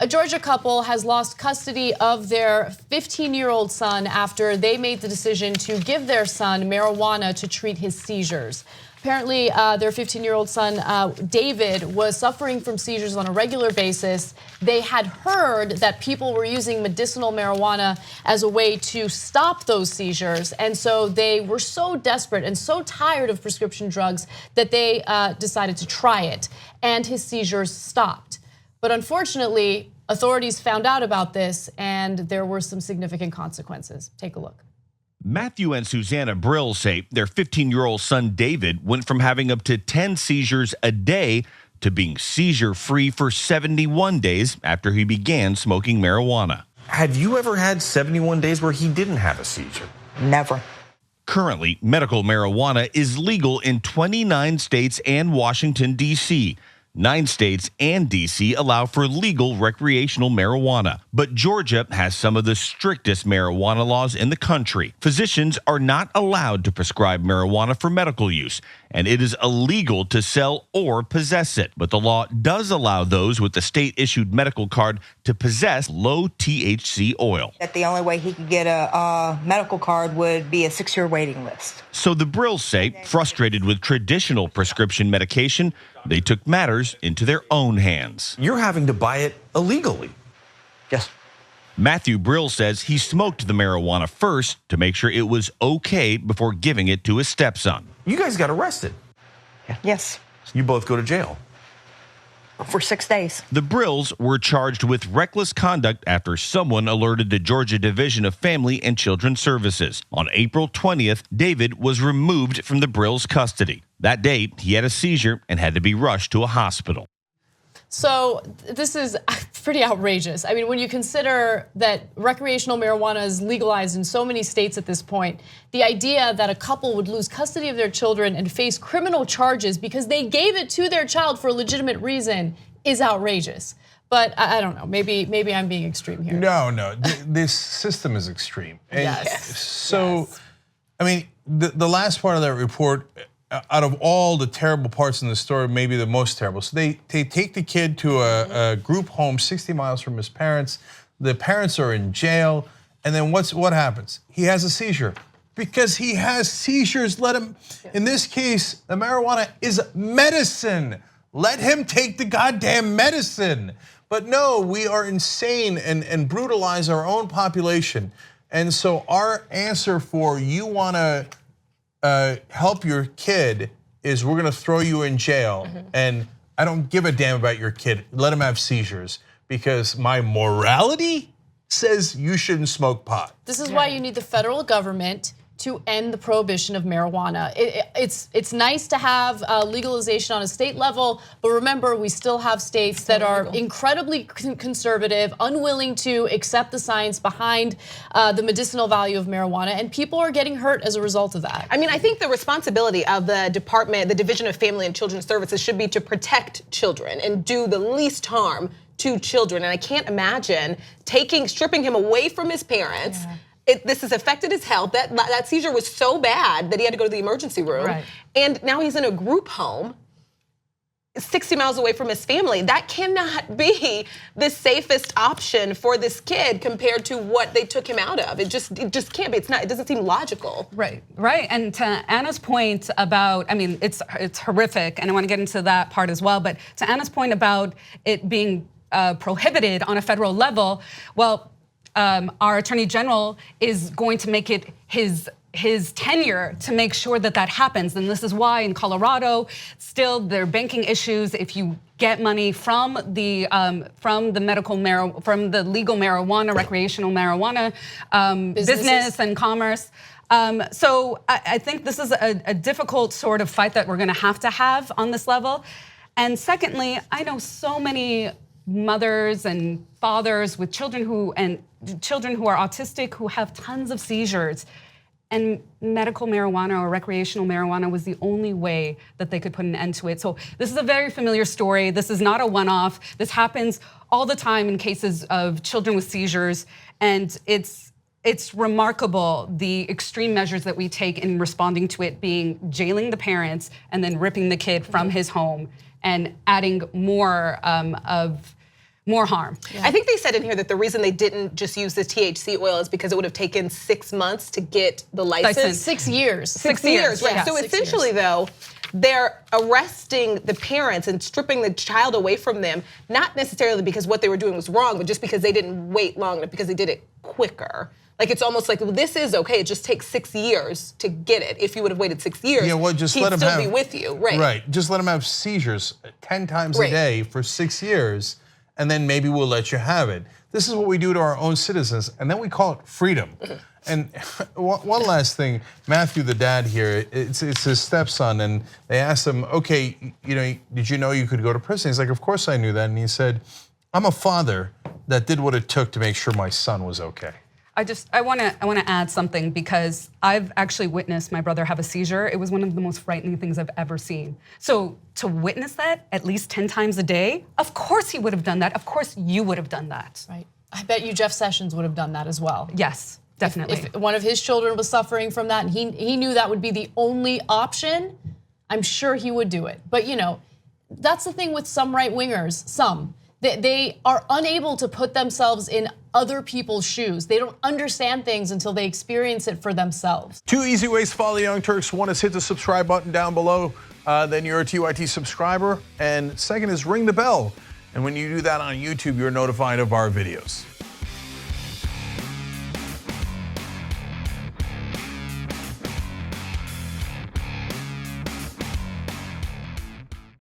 A Georgia couple has lost custody of their 15-year-old son after they made the decision to give their son marijuana to treat his seizures. Apparently, their 15-year-old son, David, was suffering from seizures on a regular basis. They had heard that people were using medicinal marijuana as a way to stop those seizures. And so they were so desperate and so tired of prescription drugs that they decided to try it. And his seizures stopped. But unfortunately, authorities found out about this and there were some significant consequences. Take a look. Matthew and Suzeanna Brill's say their 15-year-old son David went from having up to 10 seizures a day to being seizure-free for 71 days after he began smoking marijuana. Have you ever had 71 days where he didn't have a seizure? Never. Currently, medical marijuana is legal in 29 states and Washington, D.C. 9 states and D.C. allow for legal recreational marijuana, but Georgia has some of the strictest marijuana laws in the country. Physicians are not allowed to prescribe marijuana for medical use, and it is illegal to sell or possess it. But the law does allow those with a state-issued medical card to possess low THC oil. That the only way he could get a medical card would be a 6-year waiting list. So the Brills say, frustrated with traditional prescription medication, they took matters into their own hands. You're having to buy it illegally. Yes. Matthew Brill says he smoked the marijuana first to make sure it was okay before giving it to his stepson. You guys got arrested. Yes. You both go to jail. For 6 days. The Brills were charged with reckless conduct after someone alerted the Georgia Division of Family and Children's Services. On April 20th, David was removed from the Brills' custody. That day, he had a seizure and had to be rushed to a hospital. So this is pretty outrageous. I mean, when you consider that recreational marijuana is legalized in so many states at this point, the idea that a couple would lose custody of their children and face criminal charges because they gave it to their child for a legitimate reason is outrageous. But I don't know, maybe I'm being extreme here. No, this system is extreme. And yes. So, yes. I mean, the last part of that report, out of all the terrible parts in the story, maybe the most terrible. So they take the kid to a group home 60 miles from his parents. The parents are in jail, and then what happens? He has a seizure. Because he has seizures, let him, in this case, the marijuana is medicine. Let him take the goddamn medicine. But no, we are insane and brutalize our own population. And so our answer for you wanna help your kid is we're gonna throw you in jail. And I don't give a damn about your kid. Let him have seizures because my morality says you shouldn't smoke pot. This is why you need the federal government to end the prohibition of marijuana. It's nice to have legalization on a state level, but remember, we still have states that are incredibly conservative, unwilling to accept the science behind the medicinal value of marijuana, and people are getting hurt as a result of that. I mean, I think the responsibility of the department, the Division of Family and Children's Services, should be to protect children and do the least harm to children. And I can't imagine stripping him away from his parents. Yeah. This has affected his health. That seizure was so bad that he had to go to the emergency room. Right. And now he's in a group home 60 miles away from his family. That cannot be the safest option for this kid compared to what they took him out of. It just can't be. It doesn't seem logical. Right. And to Anna's point about, I mean, it's horrific, and I want to get into that part as well. But to Anna's point about it being prohibited on a federal level, well, our Attorney General is going to make it his tenure to make sure that happens. And this is why in Colorado, still there are banking issues if you get money from the legal marijuana, recreational marijuana business and commerce. So I think this is a difficult sort of fight that we're going to have on this level. And secondly, I know so many mothers and fathers with children who are autistic who have tons of seizures, and medical marijuana or recreational marijuana was the only way that they could put an end to it. So this is a very familiar story. This is not a one-off. This happens all the time in cases of children with seizures, and it's remarkable the extreme measures that we take in responding to it, being jailing the parents and then ripping the kid from his home and adding more more harm. I think they said in here that the reason they didn't just use the THC oil is because it would have taken 6 months to get the license. 6 years. 6 years, right? Yeah, So 6 essentially, years. though, they're arresting the parents and stripping the child away from them, not necessarily because what they were doing was wrong, but just because they didn't wait long enough, because they did it quicker. Like, it's almost like, well, this is okay. It just takes 6 years to get it. If you would have waited 6 years, just he'd let him still have, be with you, right? Right. Just let him have seizures 10 times Right. a day for 6 years, and then maybe we'll let you have it. This is what we do to our own citizens, and then we call it freedom. And one last thing, Matthew, the dad here, it's his stepson, and they asked him, okay, did you know you could go to prison? He's like, of course I knew that, and he said, I'm a father that did what it took to make sure my son was okay. I want to add something, because I've actually witnessed my brother have a seizure. It was one of the most frightening things I've ever seen. So to witness that at least 10 times a day, of course he would have done that. Of course you would have done that. Right. I bet you Jeff Sessions would have done that as well. Yes, definitely. If one of his children was suffering from that and he knew that would be the only option, I'm sure he would do it. But that's the thing with some right-wingers, they are unable to put themselves in other people's shoes. They don't understand things until they experience it for themselves. 2 easy ways to follow the Young Turks. One is hit the subscribe button down below, then you're a TYT subscriber. And second is ring the bell. And when you do that on YouTube, you're notified of our videos.